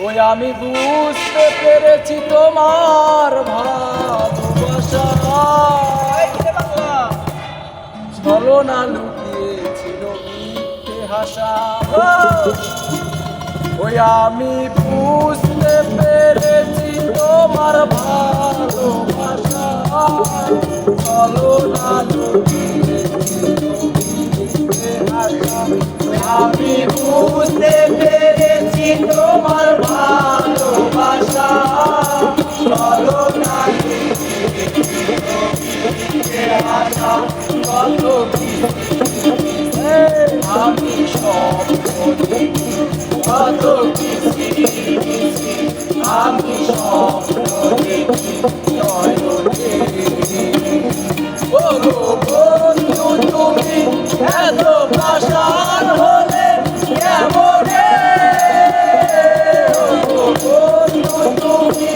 ওই আমি বুঝতে পেরেছি তোমার ভালোবাসা ছলনা লুকিয়েছিল মিথ্যে হাসা। ওই আমি বুঝতে পেরেছি তোমার ভালোবাসা ছলনা লুকিয়েছিল মিথ্যে হাসা। আমি বুঝতে পেরেছি তোমার ভালোবাসা ছলনা লুকিয়েছিল মিথ্যে হাসা। কত আমি স্বপ্ন দেখি কত আমি স্বপ্ন দেখি নয়নে। ও গো বন্ধু তুমি এত পাষাণ হলে কেমনে? ও গো বন্ধু তুমি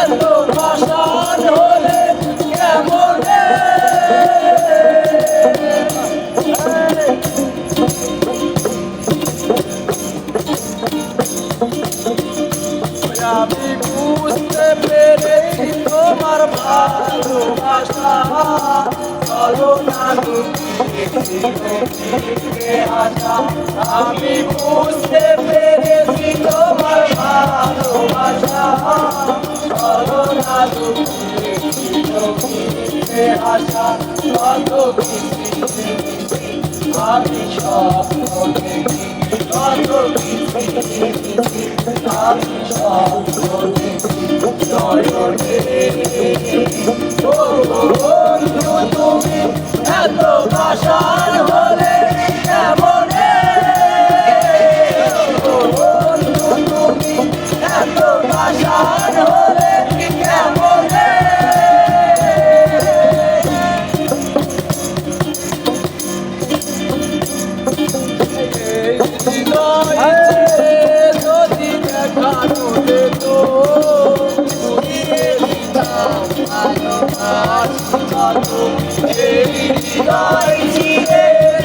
এত পাষাণ হলে কেমনে? আমি বুঝতে পেরেছি তোমার ভালোবাসা ছলনা লুকিয়েছিল মিথ্যে আশা। আমি বুঝতে পেরেছি তোমার ভালোবাসা ছলনা লুকিয়েছিল মিথ্যে আশা। কত আমি স্বপ্ন দেখি কত আমি স্বপ্ন দেখি নয়নে। ও বন্ধু তুমি এত পাষাণ হলে কেমনে? ও বন্ধু তুমি এত পাষাণ হলে কেমনে? যদি দেখানো যেত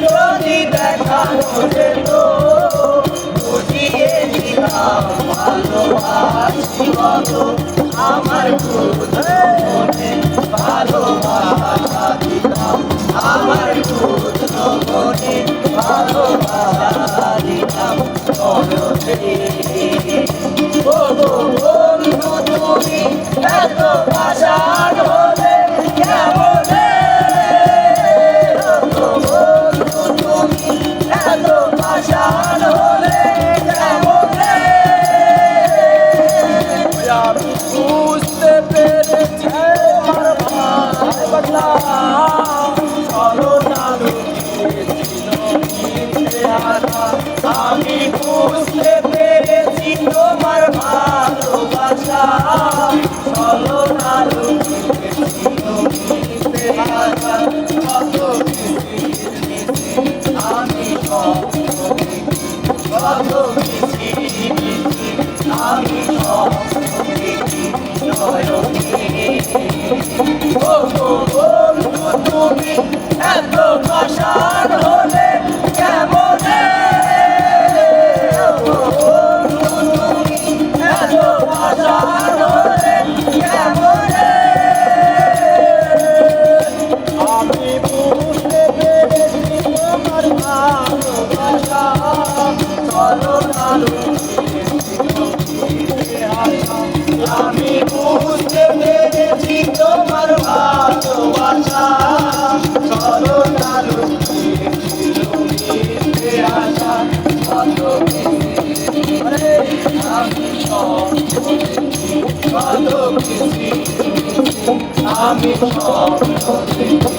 যদি দেখানো যেত বুঝিয়ে দিতাম ভালোবাসি কত আমার মনে ভালোবাসা দিতাম আমার মনে ভালোবাসা দিতাম। ও গো বন্ধু তুমি এত পাষাণ হলে কেমনে? ও গো বন্ধু তুমি এত পাষাণ হলে কেমনে? আমি বুঝতে পেরেছি আমার ভালোবাসা ছলনা লুকিয়েছিল মিথ্যে আশা। আমি বুঝতে পেরেছি তোমার ভালোবাসা ছলনা লুকিয়েছিল মিথ্যে আশা। কত আমি স্বপ্ন দেখি কত আমি স্বপ্ন দেখি নয়নে। ও গো বন্ধু তুমি এত পাষাণ হলে কেমনে? ও গো বন্ধু তুমি এত পাষাণ হলে কেমনে? আমি বুঝতে পেরেছি তোমার ভালোবাসা ছলনা লুকিয়েছিল মিথ্যে আশা। আমি বুঝতে পেরেছি তোমার ভালোবাসা ছলনা লুকিয়েছিল মিথ্যে আশা। কত আমি স্বপ্ন দেখি কত আমি স্বপ্ন দেখি